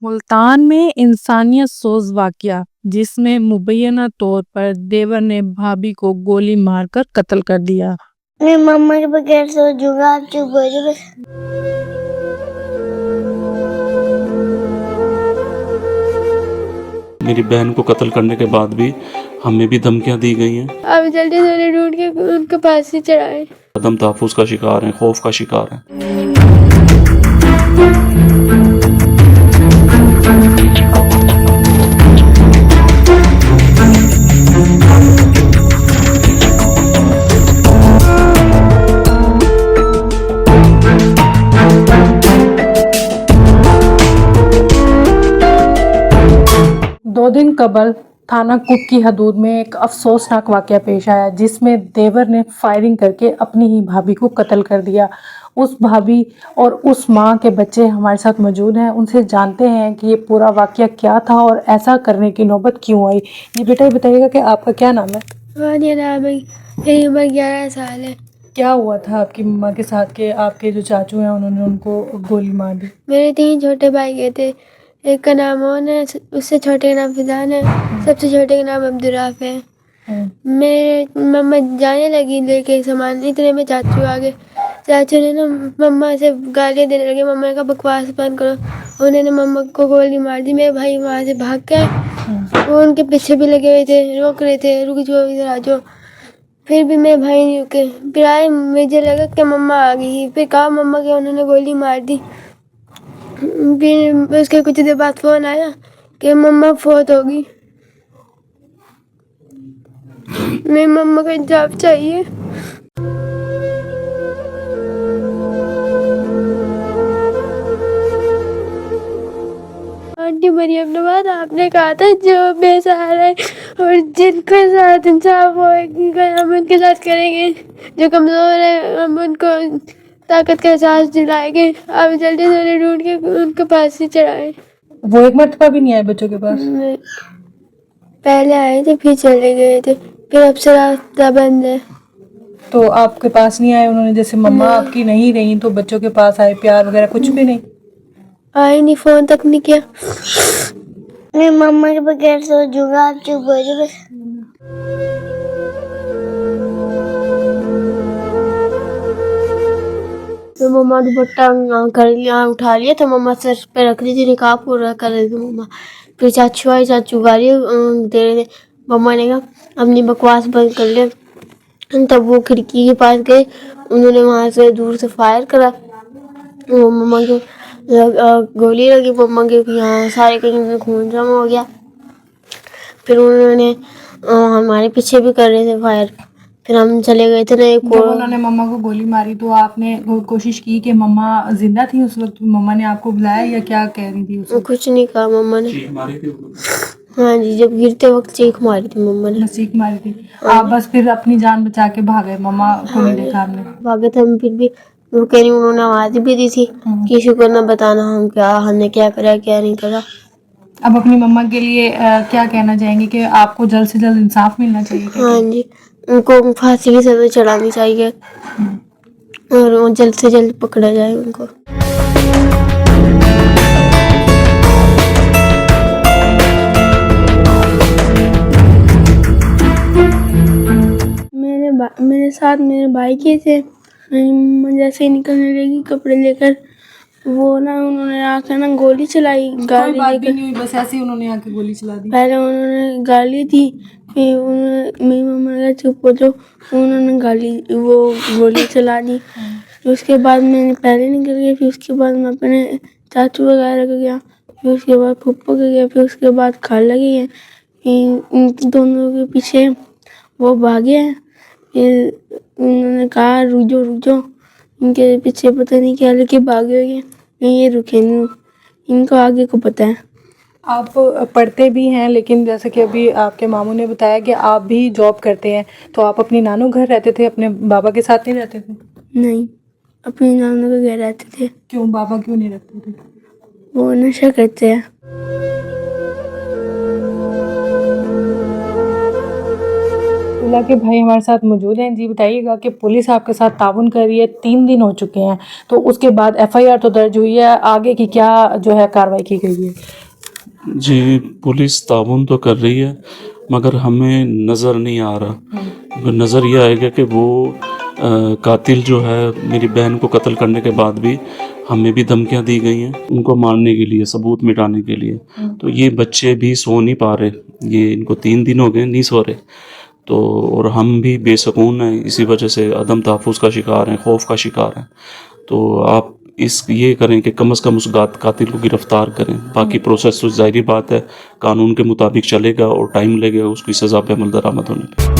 मुल्तान में इंसानियत सोज वाकया जिसमें मुबैना तौर पर देवर ने भाभी को गोली मारकर कत्ल कर दिया। मैं मम्मा के बगैर सो जाऊंगा, आप चुप हो जाओ बस। मेरी बहन को कत्ल करने के बाद भी हमें भी धमकियां दी गई हैं। आप जल्दी से उन्हें ढूंढ के उनके पास ही चढ़ाएं। अदम तहफ़्फ़ुज़ का शिकार हैं, खौफ का शिकार हैं। 2 दिन कबल थाना कुक की हदूद में एक अफसोसनाक वाकया पेश आया जिसमें देवर ने फायरिंग करके अपनी ही भाभी को कत्ल कर दिया। उस भाभी और उस मां के बच्चे हमारे साथ मौजूद हैं, उनसे जानते हैं कि ये पूरा वाकया क्या था और ऐसा करने की नौबत क्यों आई। जी बेटा, ये बताइएगा कि आपका क्या नाम है? वानिया नाम है, मेरी उम्र 11 साल है। क्या हुआ था आपकी मम्मा के साथ के आपके जो चाचू हैं उन्होंने उनको गोली मार दी? मेरे 3 छोटे भाई गए थे, एक का नाम मोहन है, उससे छोटे का नाम फिजान है, सबसे छोटे का नाम अब्दुर्राफ है। मेरे मम्मा जाने लगी लेके सामान, इतने में चाचू आ गए। चाचू ने ना मम्मा से गालियाँ देने लगे, मम्मा का बकवास बंद करो। उन्होंने मम्मा को गोली मार दी। मेरे भाई वहाँ से भाग गए, वो उनके पीछे भी लगे हुए थे, रोक रहे थे, रुक जाओ इधर आ जाओ। फिर भी मेरे भाई नहीं रुके, फिर आए, मुझे लगा कि मम्मा आ गई, फिर कहा मम्मा के, उन्होंने गोली मार दी। फिर उसके कुछ देर बाद फ़ोन आया कि मम्मा फौत हो गई। मेरी मम्मा को इंसाफ चाहिए। आंटी मरियम नवाज, आपने कहा था जो बेसहारा है और जिनके साथ इंसाफ होगा हम उनके साथ करेंगे, जो कमज़ोर है हम उनको ताकत का एहसास दिलाएंगे। आप जल्दी से उन्हें ढूंढ के उनके पास ही चढ़ाएं। वो एक मर्तबा भी नहीं आए बच्चों के पास? पहले आए थे, फिर चले गए थे, फिर अब से रास्ता बंद है। तो आपके पास नहीं आए उन्होंने? जैसे मम्मा आपकी नहीं रही तो बच्चों के पास आए, प्यार वगैरह कुछ भी नहीं? आए नहीं, फ़ोन तक नहीं किया। मैं मम्मा के बगैर सो जाऊंगा, आप चुप हो जाओ बस। तो मम्मा दुपट्टा कर लिया, उठा लिया, तो मम्मा सर पे रख दी थी, निकाह पूरा कर रही थी मम्मा। फिर चाचू आई, चाचू गाली दे रहे थे। मम्मा ने कहा अपनी बकवास बंद कर ले। तब वो खिड़की के पास गए, उन्होंने वहाँ से दूर से फायर करा, वो मम्मा के गोली लगी मम्मा के यहाँ, सारे कहीं में खून जमा हो गया। फिर उन्होंने हमारे पीछे भी कर रहे थे फायर। फिर हम चले गए थे ना, एक जब उन्होंने मम्मा को गोली मारी तो आपने कोशिश की कि मम्मा जिंदा थी उस वक्त? मम्मा ने आपको बुलाया या क्या कह रही थी उस वक्त? कुछ नहीं कहा मम्मा ने। चीख मारी थी। हाँ जी, जब गिरते वक्त चीख मारी थी मम्मा ने। बस चीख मारी थी आप? बस फिर अपनी जान बचा के भागे, मम्मा को नहीं देखा आपने? भागे थे हम, फिर भी रुके नहीं। उन्होंने आवाज भी दी थी कि शुक्र न बताना हम क्या, हमने क्या करा क्या नहीं करा। अब अपनी मम्मा के लिए क्या कहना चाहेंगे कि आपको जल्द से जल्द इंसाफ मिलना चाहिए? हाँ जी, उनको फांसी की सजा चढ़ानी चाहिए और वो जल्द से जल्द पकड़ा जाए उनको। मेरे साथ मेरे भाई के थे। मेरी मम्मा जैसे ही निकलने लगी कपड़े लेकर, वो ना उन्होंने आकर ना गोली चलाई, गाली बात नहीं हुई, बस ऐसे ही उन्होंने आके गोली चला दी? पहले उन्होंने गाली दी, फिर उन्होंने, मेरी मम्मा ने कहा चुप हो जाओ, उन्होंने वो गोली चला दी। उसके बाद मैंने पहले निकल गया, फिर उसके बाद मैं अपने चाचू वगैरह के गया, फिर उसके बाद फूफा के गया, फिर उसके बाद खाला के गया। फिर इन दोनों के पीछे वो भागे हैं। फिर उन्होंने कहा रुक जाओ, इनके पीछे पता नहीं क्या लेके भागे हुए हैं, ये रुके नहीं, इनको आगे को पता है। आप पढ़ते भी हैं, लेकिन जैसे कि अभी आपके मामू ने बताया कि आप भी जॉब करते हैं, तो आप अपनी नानू घर रहते थे, अपने बाबा के साथ नहीं रहते थे? नहीं, अपनी नानू के घर रहते थे। क्यों? बाबा क्यों नहीं रखते थे? वो नशा करते हैं। अब्दुल्ला के भाई हमारे साथ मौजूद हैं। जी बताइएगा कि पुलिस आपके साथ ताउन कर रही है, 3 दिन हो चुके हैं, तो उसके बाद FIR तो दर्ज हुई है, आगे की क्या जो है कार्रवाई की गई है? जी, पुलिस ताउन तो कर रही है मगर हमें नज़र नहीं आ रहा। नज़र ये आएगा कि वो कातिल जो है मेरी बहन को कत्ल करने के बाद भी हमें भी धमकियां दी गई हैं उनको मारने के लिए, सबूत मिटाने के लिए। तो ये बच्चे भी सो नहीं पा रहे, ये इनको 3 दिन हो गए नहीं सो रहे। तो और हम भी बेसकून हैं, इसी वजह से अदम तहफ़्फ़ुज़ का शिकार हैं, खौफ का शिकार हैं। तो आप ये करें कि कम से कम उस कातिल को गिरफ़्तार करें। बाकी प्रोसेस तो ज़ाहिर बात है कानून के मुताबिक चलेगा और टाइम लगेगा उसकी सज़ा पे अमल दरामद होने पे।